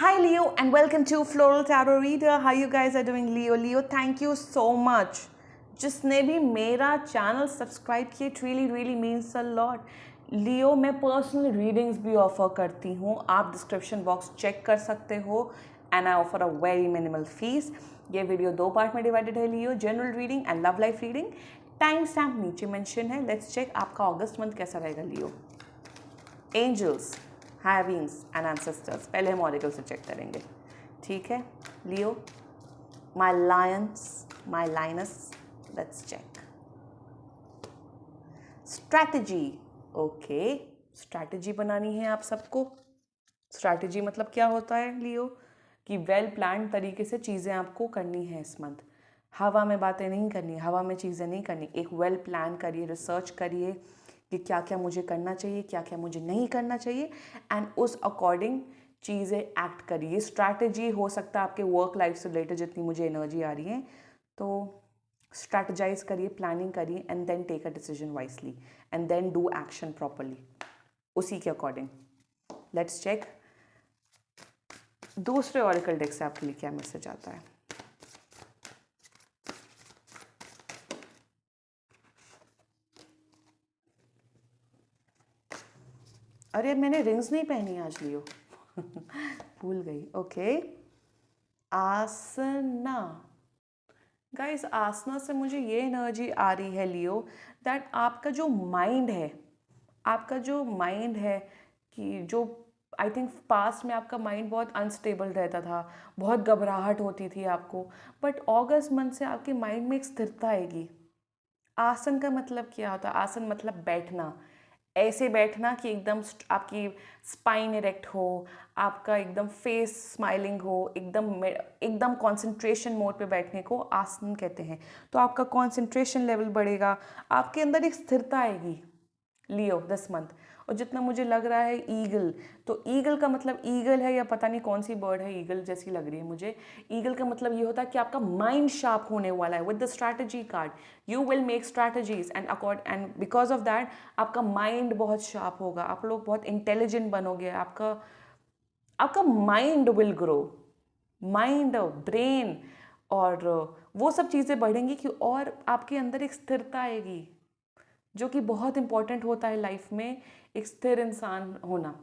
Hi Leo and welcome to Floral Tarot Reader. How you guys are doing Leo? Leo, thank you so much. जिसने भी मेरा channel subscribe किया it really means a lot. Leo मैं personal readings भी offer करती हूँ. आप description box check कर सकते हो and I offer a very minimal fees. ये वीडियो 2 पार्ट में डिवाइडेड है Leo, general reading and love life reading. Time stamp नीचे मेंशन है. लेट्स चेक आपका अगस्त मंथ कैसा रहेगा Leo. Angels, heavens and ancestors. पहले हम ऑरिकल से चेक करेंगे, ठीक है Leo. My lions, my lions, let's check. Strategy, okay. Strategy बनानी है आप सबको. स्ट्रैटेजी मतलब क्या होता है लियो कि वेल प्लान तरीके से चीज़ें आपको करनी है इस मंथ. हवा में बातें नहीं करनी, हवा में चीज़ें नहीं करनी. एक वेल प्लान करिए, रिसर्च करिए कि क्या क्या मुझे करना चाहिए, क्या क्या मुझे नहीं करना चाहिए एंड उस अकॉर्डिंग चीज़ें एक्ट करिए. स्ट्रैटेजी हो सकता है आपके वर्क लाइफ से रिलेटेड जितनी मुझे एनर्जी आ रही है, तो स्ट्रैटेजाइज करिए, प्लानिंग करिए and then take a decision wisely and then do action properly उसी के अकॉर्डिंग. लेट्स चेक दूसरे ऑरिकल डेक से आपके लिए क्या मैसेज आता है. अरे मैंने रिंग्स नहीं पहनी आज लियो. भूल गई. ओके. आसना. गाइस आसना से मुझे ये एनर्जी आ रही है लियो दैट आपका जो माइंड है, आपका जो माइंड है कि जो आई थिंक पास्ट में आपका माइंड बहुत अनस्टेबल रहता था, बहुत घबराहट होती थी आपको, बट अगस्त मंथ से आपके माइंड में एक स्थिरता आएगी. आसन का मतलब क्या होता है? आसन मतलब बैठना. ऐसे बैठना कि एकदम आपकी स्पाइन इरेक्ट हो, आपका एकदम फेस स्माइलिंग हो, एकदम कंसंट्रेशन मोड पे बैठने को आसन कहते हैं. तो आपका कंसंट्रेशन लेवल बढ़ेगा, आपके अंदर एक स्थिरता आएगी लियो दिस मंथ. और जितना मुझे लग रहा है ईगल, तो ईगल का मतलब ईगल है या पता नहीं कौन सी बर्ड है, ईगल जैसी लग रही है मुझे. ईगल का मतलब ये होता है कि आपका माइंड शार्प होने वाला है. With the strategy card you will make strategies and because of that आपका माइंड बहुत शार्प होगा. आप लोग बहुत इंटेलिजेंट बनोगे. आपका mind will grow, mind, brain और वो सब चीज़ें बढ़ेंगी कि और आपके अंदर एक स्थिरता आएगी जो कि बहुत इंपॉर्टेंट होता है लाइफ में, एक स्थिर इंसान होना.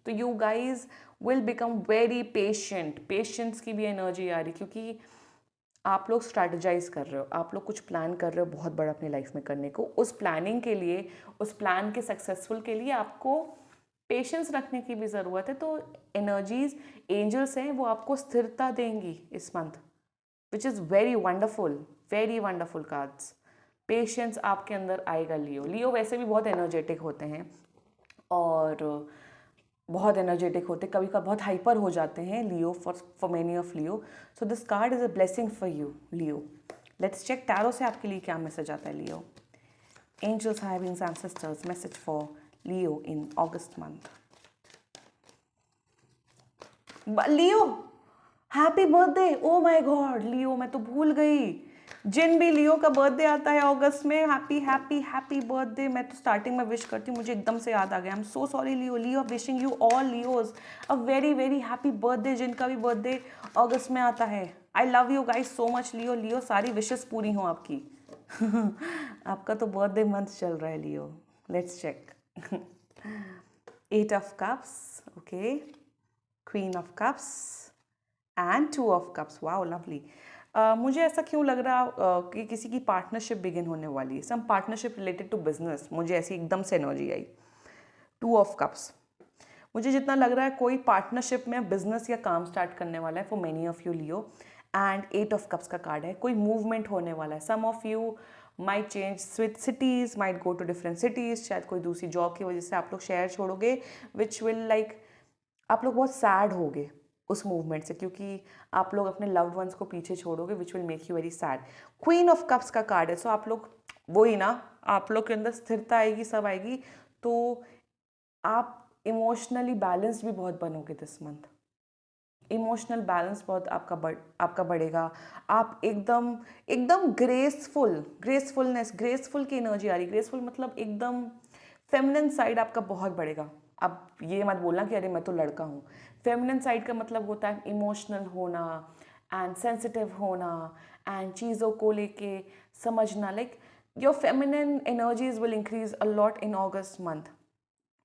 तो you guys will become very patient. Patience की भी एनर्जी आ रही क्योंकि आप लोग स्ट्रैटेजाइज कर रहे हो, आप लोग कुछ प्लान कर रहे हो बहुत बड़ा अपनी लाइफ में करने को. उस प्लानिंग के लिए, उस प्लान के सक्सेसफुल के लिए आपको पेशेंस रखने की भी ज़रूरत है. तो एनर्जीज एंजल्स हैं वो आपको स्थिरता देंगी इस month, which is very wonderful cards. Patience आपके अंदर आएगा लियो. लियो वैसे भी बहुत एनर्जेटिक होते हैं और बहुत एनर्जेटिक होते, कभी कभी बहुत हाइपर हो जाते हैं Leo for many of Leo. So this card is a blessing for you Leo. Let's check tarot से आपके लिए क्या मैसेज आता है Leo. Angels, heavens, ancestors, message for Leo in August month. Leo happy birthday. Oh my god Leo, मैं तो भूल गई. जिन भी लियो का बर्थडे आता है अगस्त में, हैप्पी हैप्पी हैप्पी बर्थडे. मैं तो स्टार्टिंग में विश करती हूँ, मुझे एकदम से याद आ गया. I am so sorry Leo. Leo wishing you all Leos a very happy birthday जिनका भी बर्थडे अगस्त में आता है. I love you guys so much Leo. Leo सारी विशेस पूरी हों आपकी. आपका तो बर्थडे मंथ चल रहा है Leo. Let's check. 8 of cups, okay. Queen of cups and 2 of cups. Wow lovely. मुझे ऐसा क्यों लग रहा कि किसी की पार्टनरशिप बिगिन होने वाली है. सम पार्टनरशिप रिलेटेड टू बिजनेस. मुझे ऐसी एकदम से एनर्जी आई. 2 of cups. मुझे जितना लग रहा है कोई पार्टनरशिप में बिजनेस या काम स्टार्ट करने वाला है for many of you Leo. And 8 of cups का कार्ड है. कोई मूवमेंट होने वाला है. Some of you might change cities, might go to different cities. शायद कोई दूसरी जॉब की वजह से आप लोग शहर छोड़ोगे, विच विल लाइक आप लोग बहुत सैड होगे उस मूवमेंट से क्योंकि आप लोग अपने लव्ड वंस को पीछे छोड़ोगे, which will make you very sad. Queen of cups का कार्ड है. सो आप लोग वही ना, आप लोग के अंदर स्थिरता आएगी, सब आएगी. तो आप इमोशनली बैलेंस्ड भी बहुत बनोगे दिस मंथ. इमोशनल बैलेंस बहुत आपका बढ़ेगा. आप एकदम ग्रेसफुल की एनर्जी आ रही. ग्रेसफुल मतलब एकदम फेमिनिन साइड आपका बहुत बढ़ेगा. अब ये मत बोलना कि अरे मैं तो लड़का हूँ। फेमिनिन साइड का मतलब होता है इमोशनल होना एंड सेंसिटिव होना एंड चीज़ों को लेके समझना। Like your feminine energies will increase a lot in August month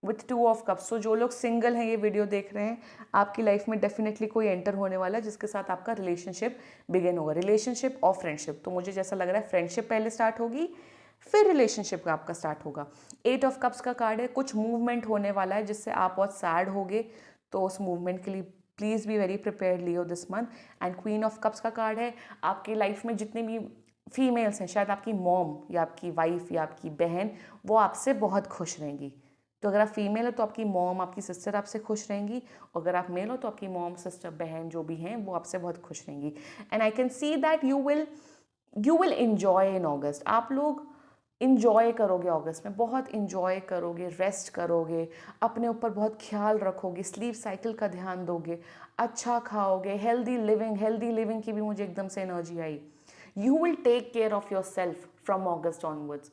with two of cups. So जो लोग सिंगल हैं ये वीडियो देख रहे हैं, आपकी लाइफ में डेफिनेटली कोई एंटर होने वाला है जिसके साथ आपका रिलेशनशिप बिगिन होगा, रिलेशनशिप और फ्रेंडशिप। तो मुझे जैसा लग रहा है फ्रेंडशिप पहले स्टार्ट होगी, फिर रिलेशनशिप का आपका स्टार्ट होगा। 8 ऑफ कप्स का कार्ड है, कुछ मूवमेंट होने वाला है जिससे आप बहुत सैड होगे, तो उस मूवमेंट के लिए please be very prepared Leo this month. And queen of cups का कार्ड है, आपकी लाइफ में जितने भी फीमेल्स हैं, शायद आपकी मॉम या आपकी वाइफ या आपकी बहन, वो आपसे बहुत खुश रहेंगी। तो अगर आप फीमेल हो तो आपकी मॉम, आपकी सिस्टर आपसे खुश रहेंगी, और अगर आप मेल हो तो आपकी मॉम, सिस्टर, बहन जो भी हैं वो आपसे बहुत खुश रहेंगी। And I can see that you will enjoy in August. आप लोग इन्जॉय करोगे ऑगस्ट में, बहुत इन्जॉय करोगे, रेस्ट करोगे, अपने ऊपर बहुत ख्याल रखोगे, स्लीप साइकिल का ध्यान दोगे, अच्छा खाओगे, हेल्दी लिविंग की भी मुझे एकदम से एनर्जी आई। You will take care of yourself from August onwards.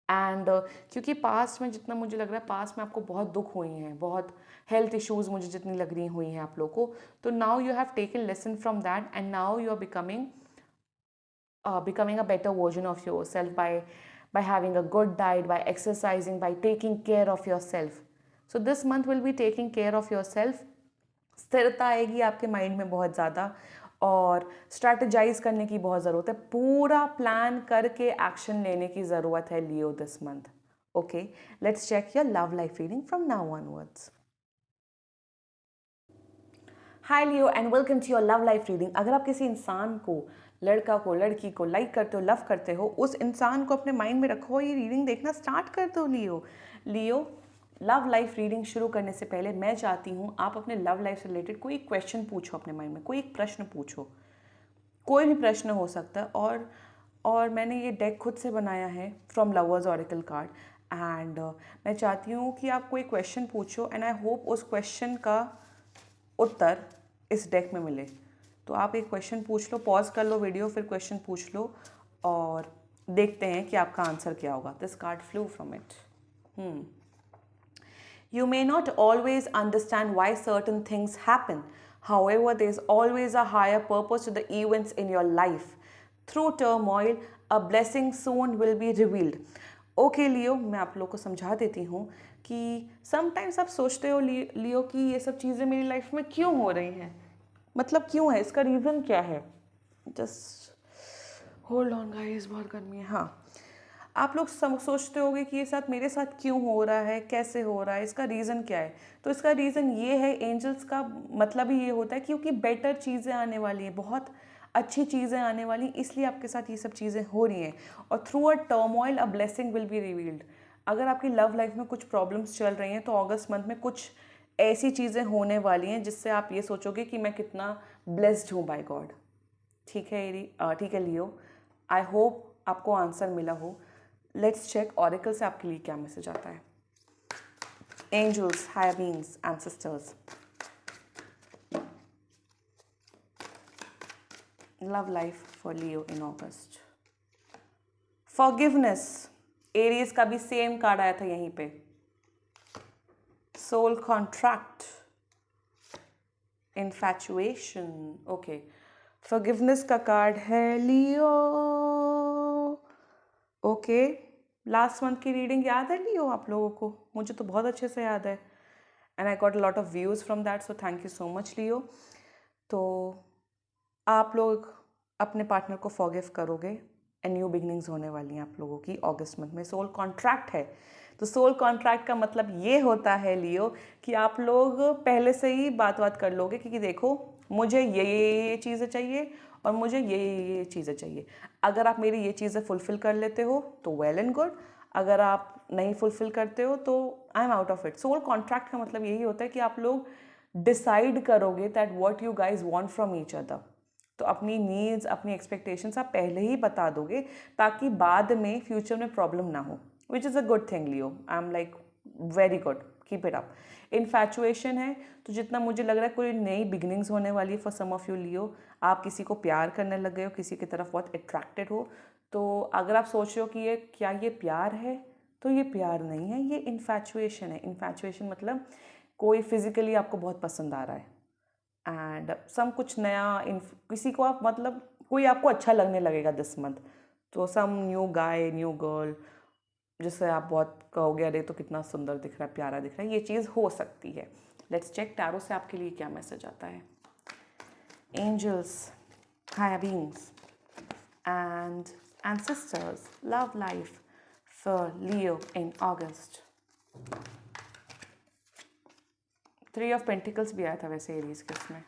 And क्योंकि पास्ट में जितना मुझे लग रहा है, पास्ट में आपको बहुत दुख हुई हैं, बहुत हेल्थ इश्यूज मुझे जितनी लग रही हुई हैं आप लोगों को, तो now you have taken lesson from that and now you are becoming a better version of yourself by having a good diet, by exercising, by taking care of yourself. So this month will be taking care of yourself. स्थिरता आएगी आपके mind में बहुत ज़्यादा, और strategise करने की बहुत ज़रूरत है, पूरा प्लान करके एक्शन लेने की ज़रूरत है Leo this month. Okay, let's check your love life reading from now onwards. Hi Leo and welcome to your love life reading. अगर आप किसी इंसान को, लड़का को, लड़की को लाइक करते हो, लव करते हो, उस इंसान को अपने माइंड में रखो, ये रीडिंग देखना स्टार्ट कर दो लियो। लव लाइफ रीडिंग शुरू करने से पहले मैं चाहती हूँ आप अपने लव लाइफ से रिलेटेड कोई क्वेश्चन पूछो अपने माइंड में, कोई एक प्रश्न पूछो, कोई भी प्रश्न हो सकता है। और मैंने ये डेक खुद से बनाया है from lovers oracle card, and मैं चाहती हूँ कि आप कोई क्वेश्चन पूछो एंड आई होप उस क्वेश्चन का उत्तर इस डेक में मिले। तो आप एक क्वेश्चन पूछ लो, पॉज कर लो वीडियो, फिर क्वेश्चन पूछ लो और देखते हैं कि आपका आंसर क्या होगा। This card flu from it. You may not always understand why certain things happen. However, there is always a higher purpose to the events in your life. Through turmoil, a blessing soon will be revealed. Okay Leo, मैं आप लोग को समझा देती हूँ कि sometimes आप सोचते हो लियो कि ये सब चीज़ें मेरी लाइफ में क्यों हो रही हैं, मतलब क्यों है, इसका रीज़न क्या है। जस्ट होल्ड ऑन गाइस, बहुत गर्मी है। हाँ, आप लोग सोचते होगे कि ये साथ मेरे साथ क्यों हो रहा है, कैसे हो रहा है, इसका रीज़न क्या है। तो इसका रीज़न ये है, एंजल्स का मतलब ही ये होता है क्योंकि बेटर चीज़ें आने वाली हैं, बहुत अच्छी चीज़ें आने वाली, इसलिए आपके साथ ये सब चीज़ें हो रही हैं। और through a turmoil a blessing will be revealed. अगर आपकी लव लाइफ में कुछ प्रॉब्लम्स चल रही हैं तो अगस्त मंथ में कुछ ऐसी चीज़ें होने वाली हैं जिससे आप ये सोचोगे कि मैं कितना ब्लेस्ड हूँ बाय गॉड। ठीक है लियो, आई होप आपको आंसर मिला हो। लेट्स चेक ऑरेकल से आपके लिए क्या मैसेज आता है। Angels, higher beings, ancestors, love life for Leo in August. Forgiveness, Aries का भी सेम कार्ड आया था यहीं पे। Soul contract, infatuation, okay. Forgiveness का कार्ड है लियो। ओके, लास्ट मंथ की रीडिंग याद है लियो आप लोगों को? मुझे तो बहुत अच्छे से याद है, and I got a lot of views from that, so thank you so much Leo. तो आप लोग अपने पार्टनर को फॉरगिव करोगे एंड न्यू बिगनिंग्स होने वाली हैं आप लोगों की अगस्त मंथ में। सोल कॉन्ट्रैक्ट है, तो सोल कॉन्ट्रैक्ट का मतलब ये होता है लियो कि आप लोग पहले से ही बात कर लोगे कि देखो मुझे ये चीज़ें चाहिए और मुझे ये चीज़ें चाहिए। अगर आप मेरी ये चीज़ें फुलफ़िल कर लेते हो तो वेल एंड गुड, अगर आप नहीं फुलफ़िल करते हो तो I am out of it. Soul contract का मतलब यही होता है कि आप लोग डिसाइड करोगे that what you guys want from each other. तो अपनी नीड्स, अपनी एक्सपेक्टेशंस आप पहले ही बता दोगे ताकि बाद में फ्यूचर में प्रॉब्लम ना हो, which is a good thing Leo. I am like very good, keep it up. Infatuation है, तो जितना मुझे लग रहा है कोई नई बिगनिंग्स होने वाली है फॉर सम ऑफ यू लियो। आप किसी को प्यार करने लग गए हो, किसी की तरफ बहुत अट्रैक्टेड हो। तो अगर आप सोच रहे हो कि ये क्या ये प्यार है, तो ये प्यार नहीं है, ये इन्फैचुएशन है। इन्फैचुएशन मतलब कोई फिजिकली आपको बहुत पसंद आ रहा है एंड सम कुछ नया किसी को आप मतलब कोई आपको अच्छा लगने लगेगा दिस मंथ, तो some new guy new girl जिससे आप बहुत कहोगे अरे तो कितना सुंदर दिख रहा है, प्यारा दिख रहा है, ये चीज़ हो सकती है। लेट्स चेक टैरो से आपके लिए क्या मैसेज आता है। Angels, higher beings and ancestors, love life for Leo in August. 3 of Pentacles भी आया था वैसे एरीज के उसमें।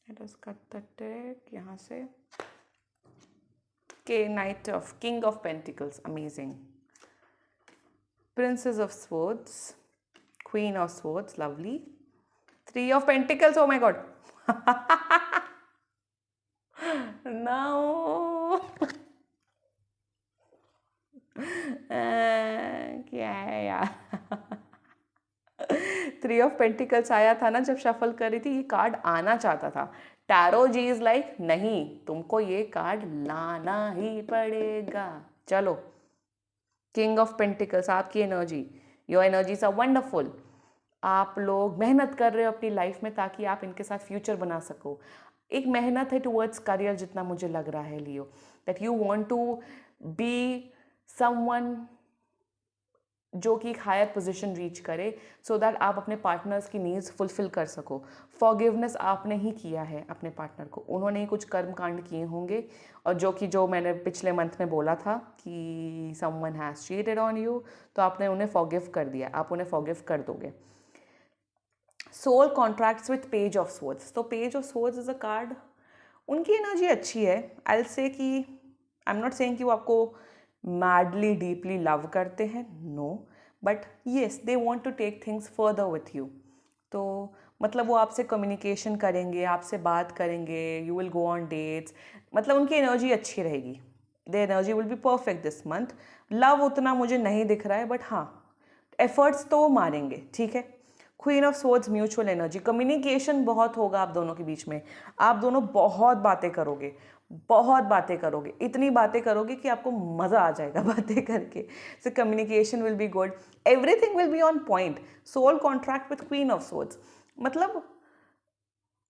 Let us cut the deck यहाँ से। Knight of King of Pentacles, amazing. Princess of Swords, Queen of Swords, lovely. 3 of Pentacles, oh my god. No. क्या है यार। 3 ऑफ पेंटिकल्स आया था ना जब शफल करी थी, ये कार्ड आना चाहता था। टैरो जी इज लाइक नहीं, तुमको ये कार्ड लाना ही पड़ेगा। चलो, किंग ऑफ पेंटिकल्स आपकी energy, your energies are wonderful. आप लोग मेहनत कर रहे हो अपनी लाइफ में ताकि आप इनके साथ फ्यूचर बना सको। एक मेहनत है टुवर्ड्स करियर, जितना मुझे लग रहा है Leo, that you want to be someone जो कि एक हायर पोजीशन रीच करे, सो दैट आप अपने पार्टनर्स की नीड्स फुलफिल कर सको। फॉरगिवनेस आपने ही किया है अपने पार्टनर को, उन्होंने ही कुछ कर्म कांड किए होंगे, और जो मैंने पिछले मंथ में बोला था कि someone has cheated on you, तो आपने उन्हें फॉरगिव कर दिया, आप उन्हें फॉरगिव कर दोगे। Soul contracts with page of swords, तो page of swords is a card, उनकी एनर्जी अच्छी है। आई विल से कि आई एम नॉट सेइंग कि वो आपको मैडली डीपली लव करते हैं, no, but yes they want to take things further with you. तो मतलब वो आपसे कम्युनिकेशन करेंगे, आपसे बात करेंगे, you will go on dates, मतलब उनकी एनर्जी अच्छी रहेगी। The energy will be perfect this month. Love उतना मुझे नहीं दिख रहा है, बट हाँ एफर्ट्स तो मारेंगे, ठीक है। Queen of swords, mutual energy, communication बहुत होगा आप दोनों के बीच में, आप दोनों बहुत बातें करोगे, बहुत बातें करोगे, इतनी बातें करोगे कि आपको मज़ा आ जाएगा बातें करके। So communication will be good, everything will be on point. Soul contract with queen of swords, मतलब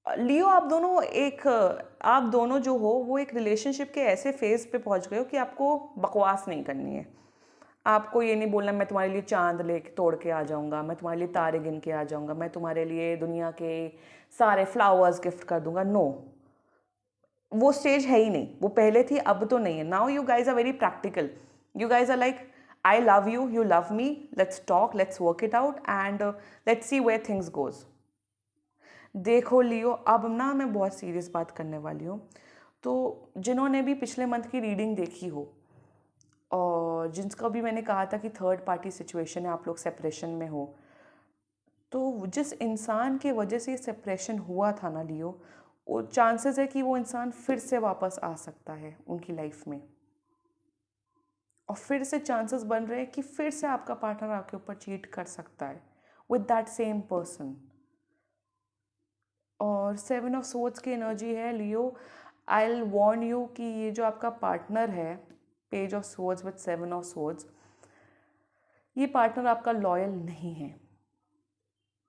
लियो आप दोनों जो हो वो एक रिलेशनशिप के ऐसे फेज पे पहुंच गए हो कि आपको बकवास नहीं करनी है। आपको ये नहीं बोलना मैं तुम्हारे लिए चांद ले तोड़ के आ जाऊंगा, मैं तुम्हारे लिए तारे गिन के आ जाऊंगा, मैं तुम्हारे लिए दुनिया के सारे फ्लावर्स गिफ्ट कर दूंगा, नो, वो स्टेज है ही नहीं। वो पहले थी, अब तो नहीं है। Now you guys are very practical, you guys are like I love you, you love me, let's talk, let's work it out and let's see where things goes. देखो लियो, अब ना मैं बहुत सीरियस बात करने वाली हूँ, तो जिन्होंने भी पिछले मंथ की रीडिंग देखी हो और जिनका भी मैंने कहा था कि थर्ड पार्टी सिचुएशन है, आप लोग सेपरेशन में हो, तो जिस इंसान के वजह से ये सेपरेशन हुआ था ना लियो, वो चांसेस है कि वो इंसान फिर से वापस आ सकता है उनकी लाइफ में, और फिर से चांसेस बन रहे हैं कि फिर से आपका पार्टनर आपके ऊपर चीट कर सकता है विद दैट सेम पर्सन। और 7 ऑफ स्वॉर्ड्स की एनर्जी है लियो, आई विल वार्न यू कि ये जो आपका पार्टनर है, page of swords with 7 of swords, ये पार्टनर आपका लॉयल नहीं है,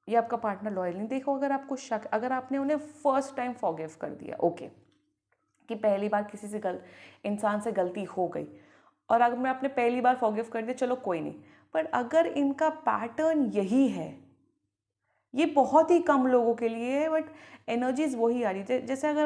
ये आपका पार्टनर लॉयल नहीं। देखो, अगर आपको शक, अगर आपने उन्हें फर्स्ट टाइम फॉरगिव कर दिया, ओके, कि पहली बार किसी से इंसान से गलती हो गई, और अगर मैं आपने पहली बार फॉरगिव कर दिया, चलो कोई नहीं, पर अगर इनका पैटर्न यही है, ये बहुत ही कम लोगों के लिए है, बट एनर्जीज वही आ रही है। जैसे अगर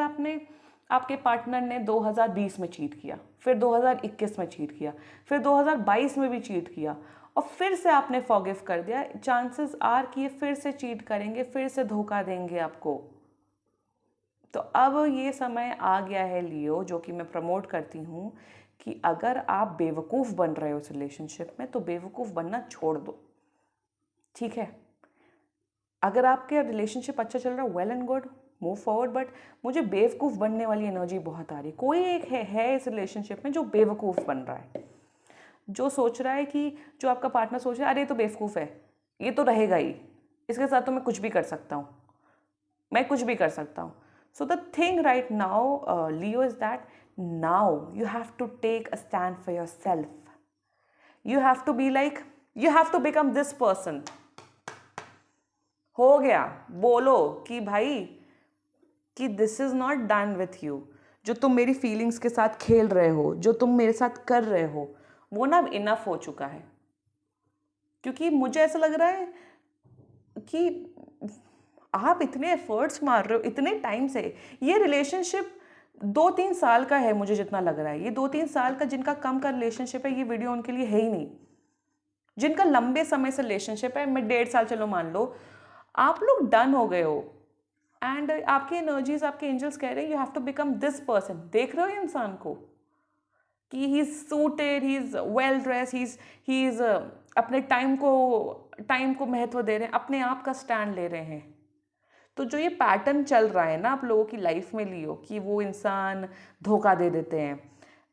आपके पार्टनर ने 2020 में चीट किया, फिर 2021 में चीट किया, फिर 2022 में भी चीट किया, और फिर से आपने फॉरगिव कर दिया, चांसेस आर कि ये फिर से चीट करेंगे, फिर से धोखा देंगे आपको। तो अब ये समय आ गया है लियो, जो कि मैं प्रमोट करती हूँ, कि अगर आप बेवकूफ़ बन रहे हो उस रिलेशनशिप में, तो बेवकूफ़ बनना छोड़ दो, ठीक है। अगर आपके रिलेशनशिप अच्छा चल रहा है, well and good, move forward, but मुझे बेवकूफ़ बनने वाली एनर्जी बहुत आ रही है। कोई एक है इस रिलेशनशिप में जो बेवकूफ़ बन रहा है, जो सोच रहा है कि जो आपका पार्टनर सोच रहा है, अरे ये तो बेवकूफ़ है, ये तो रहेगा ही, इसके साथ तो मैं कुछ भी कर सकता हूँ। मैं कुछ भी कर सकता हूँ. So the thing right now, Leo, is that now you have to take a stand for yourself. You have to be like, you have to become this person. हो गया, बोलो कि भाई कि this is not done with you. जो तुम मेरी feelings के साथ खेल रहे हो, जो तुम मेरे साथ कर रहे हो, वो ना इनफ हो चुका है. क्योंकि मुझे ऐसा लग रहा है कि आप इतने एफर्ट्स मार रहे हो इतने टाइम से. ये रिलेशनशिप 2-3 साल का है मुझे जितना लग रहा है. ये 2-3 साल का जिनका कम का रिलेशनशिप है, ये वीडियो उनके लिए है ही नहीं. जिनका लंबे समय से रिलेशनशिप है, मैं 1.5 साल चलो मान लो, आप लोग डन हो गए हो. एंड आपकी एनर्जीज, आपके एंजल्स कह रहे हैं you have to become this person. देख रहे हो इंसान को कि he is suited, he is well dress, he is अपने टाइम को महत्व दे रहे हैं, अपने आप का स्टैंड ले रहे हैं. तो जो ये पैटर्न चल रहा है ना आप लोगों की लाइफ में, लियो, कि वो इंसान धोखा दे देते हैं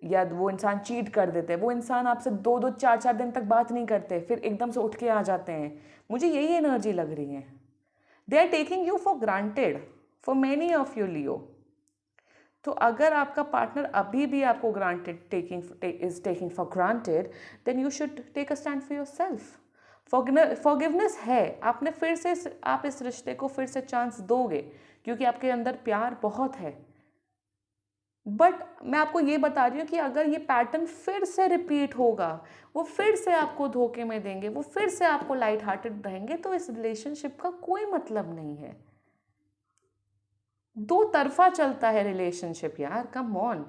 या वो इंसान चीट कर देते हैं, वो इंसान आपसे 2-2, 4-4 दिन तक बात नहीं करते, फिर एकदम से उठ के आ जाते हैं. मुझे यही एनर्जी लग रही है. They are taking you for granted for many of you, Leo. तो अगर आपका पार्टनर अभी भी आपको is taking for granted, then you should take a stand for yourself. Forgiveness है. आपने फिर से आप इस रिश्ते को फिर से चांस दोगे क्योंकि आपके अंदर प्यार बहुत है. बट मैं आपको ये बता रही हूँ कि अगर ये पैटर्न फिर से रिपीट होगा, वो फिर से आपको धोखे में देंगे, वो फिर से आपको लाइट हार्टेड रहेंगे, तो इस रिलेशनशिप का कोई मतलब नहीं है. दो तरफा चलता है रिलेशनशिप यार. Come on.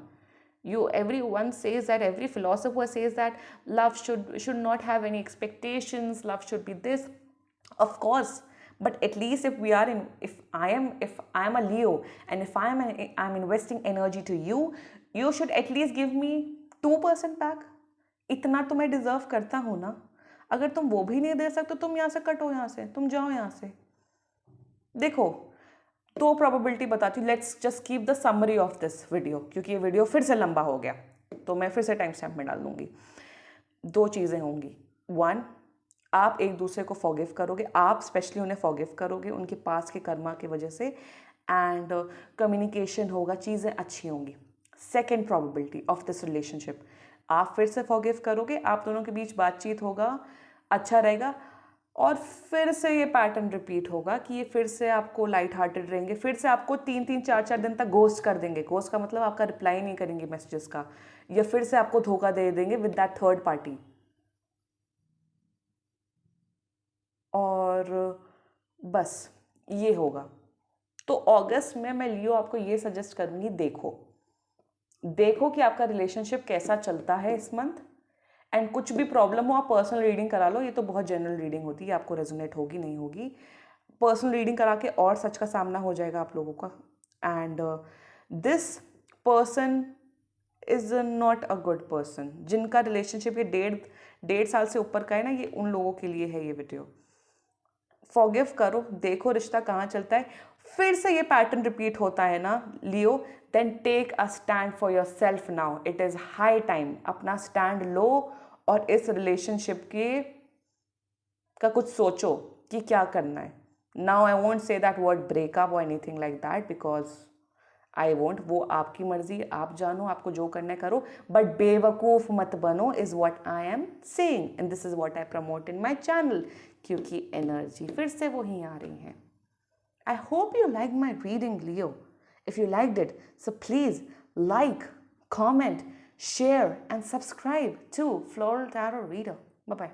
Everyone says that, every philosopher says that love should not have any expectations, love should be this. Of course, but at least if I am a Leo, and if I'm investing energy to you, you should at least give me 2% back. इतना तो मैं deserve करता हूँ ना. अगर तुम वो भी नहीं दे सकते, तुम यहाँ से कटो, यहाँ से तुम जाओ यहाँ से. देखो, दो प्रोबेबिलिटी बताती हूँ. Let's just keep the summary of this video, क्योंकि ये वीडियो फिर से लंबा हो गया तो मैं फिर से टाइम स्टैम्प में डाल दूंगी. 2 चीज़ें होंगी. 1, आप एक दूसरे को फॉरगिव करोगे, आप स्पेशली उन्हें फॉरगिव करोगे उनके पास के कर्मा की वजह से, एंड कम्युनिकेशन होगा, चीज़ें अच्छी होंगी. Second probability of this relationship, आप फिर से फॉरगिव करोगे, आप दोनों के बीच बातचीत होगा, अच्छा रहेगा, और फिर से ये पैटर्न रिपीट होगा कि ये फिर से आपको लाइट हार्टेड रहेंगे, फिर से आपको 3-3, 4-4 दिन तक घोस्ट कर देंगे. घोस्ट का मतलब आपका रिप्लाई नहीं करेंगे मैसेजेस का, या फिर से आपको धोखा दे देंगे विद दैट थर्ड पार्टी. और बस ये होगा. तो अगस्त में मैं लियो आपको ये सजेस्ट करूँगी, देखो कि आपका रिलेशनशिप कैसा चलता है इस मंथ. एंड कुछ भी प्रॉब्लम हो आप पर्सनल रीडिंग करा लो. ये तो बहुत जनरल रीडिंग होती है, आपको रेजोनेट होगी नहीं होगी. पर्सनल रीडिंग करा के और सच का सामना हो जाएगा आप लोगों का. And this person is not a good person. जिनका रिलेशनशिप ये 1.5 साल से ऊपर का है ना, ये उन लोगों के लिए है ये वीडियो. फॉरगिव करो, देखो रिश्ता कहाँ चलता है. फिर से ये पैटर्न रिपीट होता है ना Leo, then take a stand for yourself now. It is high time. अपना स्टैंड लो और इस रिलेशनशिप का कुछ सोचो कि क्या करना है. Now I won't say that word breakup और anything like that, because I won't. वो आपकी मर्जी, आप जानो, आपको जो करना है करो, बट बेवकूफ़ मत बनो is what I am saying, and this is what I promote in my channel. क्योंकि एनर्जी फिर से वही आ रही है. I hope you liked my reading, Leo. If you liked it, so please like, comment, share, and subscribe to Floral Tarot Reader. Bye-bye.